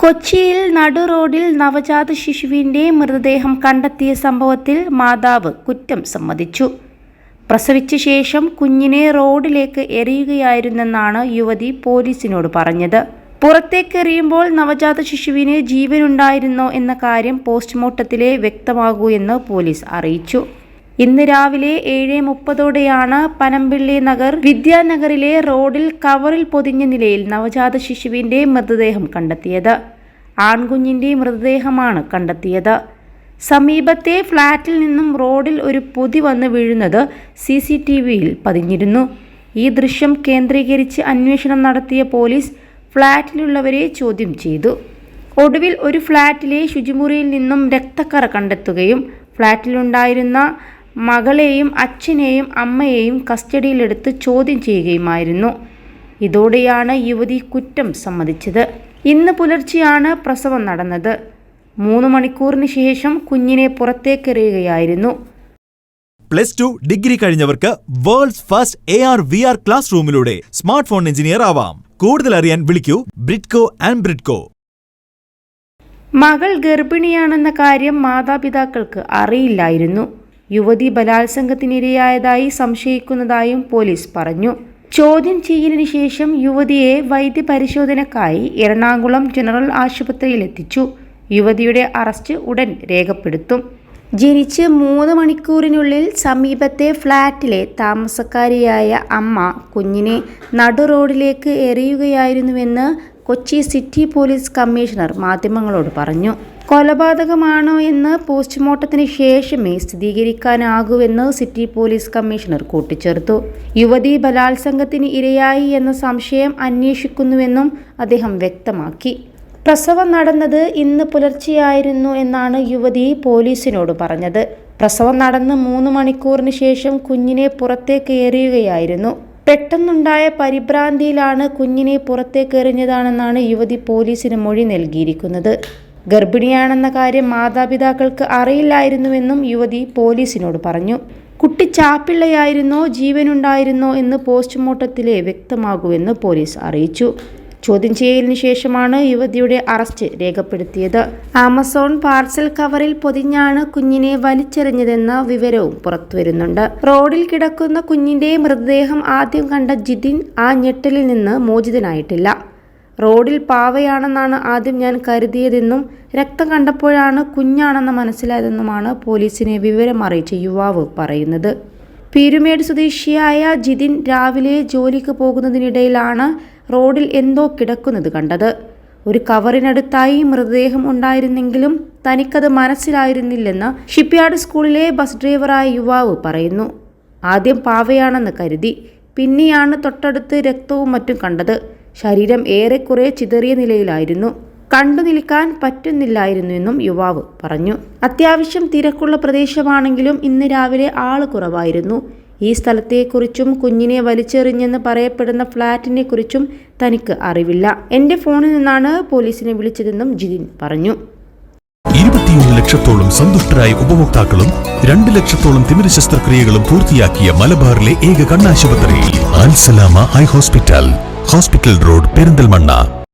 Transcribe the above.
കൊച്ചിയിൽ നടുറോഡിൽ നവജാത ശിശുവിന്റെ മൃതദേഹം കണ്ടെത്തിയ സംഭവത്തിൽ മാതാവ് കുറ്റം സമ്മതിച്ചു. പ്രസവിച്ച ശേഷം കുഞ്ഞിനെ റോഡിലേക്ക് എറിയുകയായിരുന്നെന്നാണ് യുവതി പോലീസിനോട് പറഞ്ഞത്. പുറത്തേക്കെറിയുമ്പോൾ നവജാത ശിശുവിന് ജീവനുണ്ടായിരുന്നോ എന്ന കാര്യം പോസ്റ്റ്മോർട്ടത്തിലെ വ്യക്തമാകൂ എന്ന് പോലീസ് അറിയിച്ചു. ഇന്ന് രാവിലെ 7:30ഓടെയാണ് പനമ്പിള്ളി നഗർ വിദ്യാനഗറിലെ റോഡിൽ കവറിൽ പൊതിഞ്ഞ നിലയിൽ നവജാത ശിശുവിന്റെ മൃതദേഹം കണ്ടെത്തിയത്. ആൺകുഞ്ഞിന്റെ മൃതദേഹമാണ് കണ്ടെത്തിയത്. സമീപത്തെ ഫ്ളാറ്റിൽ നിന്നും റോഡിൽ ഒരു പൊതി വന്ന് വീഴുന്നത് CCTVയിൽ പതിഞ്ഞിരുന്നു. ഈ ദൃശ്യം കേന്ദ്രീകരിച്ച് അന്വേഷണം നടത്തിയ പോലീസ് ഫ്ളാറ്റിലുള്ളവരെ ചോദ്യം ചെയ്തു. ഒടുവിൽ ഒരു ഫ്ളാറ്റിലെ ശുചിമുറിയിൽ നിന്നും രക്തക്കറ കണ്ടെത്തുകയും ഫ്ളാറ്റിലുണ്ടായിരുന്ന മകളെയും അച്ഛനെയും അമ്മയെയും കസ്റ്റഡിയിലെടുത്ത് ചോദ്യം ചെയ്യുകയുമായിരുന്നു. ഇതോടെയാണ് യുവതി കുറ്റം സമ്മതിച്ചത്. ഇന്ന് പുലർച്ചെയാണ് പ്രസവം നടന്നത്. 3 മണിക്കൂറിന് ശേഷം കുഞ്ഞിനെ പുറത്തേക്കെറിയുകയായിരുന്നു. +2 ഡിഗ്രി കഴിഞ്ഞവർക്ക് വേൾഡ്സ് ഫസ്റ്റ് AR/VR ക്ലാസ് റൂമിലൂടെ സ്മാർട്ട് ഫോൺ എഞ്ചിനീയർ ആവാം. കൂടുതൽ അറിയാൻ വിളിക്കൂ ബ്രിഡ്കോ ആൻഡ് ബ്രിഡ്കോ. മകൾ ഗർഭിണിയാണെന്ന കാര്യം മാതാപിതാക്കൾക്ക് അറിയില്ലായിരുന്നു. യുവതി ബലാത്സംഗത്തിനിരയായതായി സംശയിക്കുന്നതായും പോലീസ് പറഞ്ഞു. ചോദ്യം ചെയ്യലിന് ശേഷം യുവതിയെ വൈദ്യപരിശോധനയ്ക്കായി എറണാകുളം ജനറൽ ആശുപത്രിയിലെത്തിച്ചു. യുവതിയുടെ അറസ്റ്റ് ഉടൻ രേഖപ്പെടുത്തും. ജനിച്ച് 3 മണിക്കൂറിനുള്ളിൽ സമീപത്തെ ഫ്ളാറ്റിലെ താമസക്കാരിയായ അമ്മ കുഞ്ഞിനെ നടുറോഡിലേക്ക് എറിയുകയായിരുന്നുവെന്ന് കൊച്ചി സിറ്റി പോലീസ് കമ്മീഷണർ മാധ്യമങ്ങളോട് പറഞ്ഞു. കൊലപാതകമാണോ എന്ന് പോസ്റ്റ്മോർട്ടത്തിന് ശേഷമേ സ്ഥിരീകരിക്കാനാകൂവെന്ന് സിറ്റി പോലീസ് കമ്മീഷണർ കൂട്ടിച്ചേർത്തു. യുവതി ബലാത്സംഗത്തിന് ഇരയായി എന്ന സംശയം അന്വേഷിക്കുന്നുവെന്നും അദ്ദേഹം വ്യക്തമാക്കി. പ്രസവം നടന്നത് ഇന്ന് പുലർച്ചെയായിരുന്നു എന്നാണ് യുവതി പോലീസിനോട് പറഞ്ഞത്. പ്രസവം നടന്ന് 3 മണിക്കൂറിന് ശേഷം കുഞ്ഞിനെ പുറത്തേക്ക് എറിയുകയായിരുന്നു. പെട്ടെന്നുണ്ടായ പരിഭ്രാന്തിയിലാണ് കുഞ്ഞിനെ പുറത്തേക്കെറിഞ്ഞതാണെന്നാണ് യുവതി പോലീസിന് മൊഴി നൽകിയിരിക്കുന്നത്. ഗർഭിണിയാണെന്ന കാര്യം മാതാപിതാക്കൾക്ക് അറിയില്ലായിരുന്നുവെന്നും യുവതി പോലീസിനോട് പറഞ്ഞു. കുട്ടി ചാപ്പിള്ളയായിരുന്നോ ജീവനുണ്ടായിരുന്നോ എന്ന് പോസ്റ്റ്മോർട്ടത്തിലെ വ്യക്തമാകുമെന്ന് പോലീസ് അറിയിച്ചു. ചോദ്യം ചെയ്യലിന് ശേഷമാണ് യുവതിയുടെ അറസ്റ്റ് രേഖപ്പെടുത്തിയത്. ആമസോൺ പാർസൽ കവറിൽ പൊതിഞ്ഞാണ് കുഞ്ഞിനെ വലിച്ചെറിഞ്ഞതെന്ന വിവരവും പുറത്തുവരുന്നുണ്ട്. റോഡിൽ കിടക്കുന്ന കുഞ്ഞിന്റെ മൃതദേഹം ആദ്യം കണ്ട ജിതിൻ ആ ഞെട്ടലിൽ നിന്ന് മോചിതനായിട്ടില്ല. റോഡിൽ പാവയാണെന്നാണ് ആദ്യം ഞാൻ കരുതിയതെന്നും രക്തം കണ്ടപ്പോഴാണ് കുഞ്ഞാണെന്ന് മനസ്സിലായതെന്നുമാണ് പോലീസിനെ വിവരം അറിയിച്ച യുവാവ് പറയുന്നത്. പീരുമേട് സ്വദേശിയായ ജിതിൻ രാവിലെ ജോലിക്ക് പോകുന്നതിനിടയിലാണ് റോഡിൽ എന്തോ കിടക്കുന്നത് കണ്ടത്. ഒരു കവറിനടുത്തായി മൃതദേഹം ഉണ്ടായിരുന്നെങ്കിലും തനിക്കത് മനസ്സിലായിരുന്നില്ലെന്ന് ഷിപ്പ്യാർഡ് സ്കൂളിലെ ബസ് ഡ്രൈവറായ യുവാവ് പറയുന്നു. ആദ്യം പാവയാണെന്ന് കരുതി, പിന്നെയാണ് തൊട്ടടുത്ത് രക്തവും മറ്റും കണ്ടത്. ശരീരം ഏറെക്കുറെ ചിതറിയ നിലയിലായിരുന്നു. കണ്ടു നിൽക്കാൻ പറ്റുന്നില്ലായിരുന്നുവെന്നും യുവാവ് പറഞ്ഞു. അത്യാവശ്യം തിരക്കുള്ള പ്രദേശമാണെങ്കിലും ഇന്ന് രാവിലെ ആള് കുറവായിരുന്നു. ഈ സ്ഥലത്തെക്കുറിച്ചും കുഞ്ഞിനെ വലിച്ചെറിഞ്ഞെന്ന് പറയപ്പെടുന്ന ഫ്ളാറ്റിനെ കുറിച്ചും തനിക്ക് അറിവില്ല. എന്റെ ഫോണിൽ നിന്നാണ് പോലീസിനെ വിളിച്ചതെന്നും ജിതിൻ പറഞ്ഞു. 21 ലക്ഷത്തോളം സന്തുഷ്ടരായ ഉപഭോക്താക്കളും 2 ലക്ഷത്തോളം തിമിര ശസ്ത്രക്രിയകളും പൂർത്തിയാക്കിയ മലബാറിലെ ഏക കണ്ണാശുപത്രി Al Salama eye hospital, hospital road, Perinthalmanna.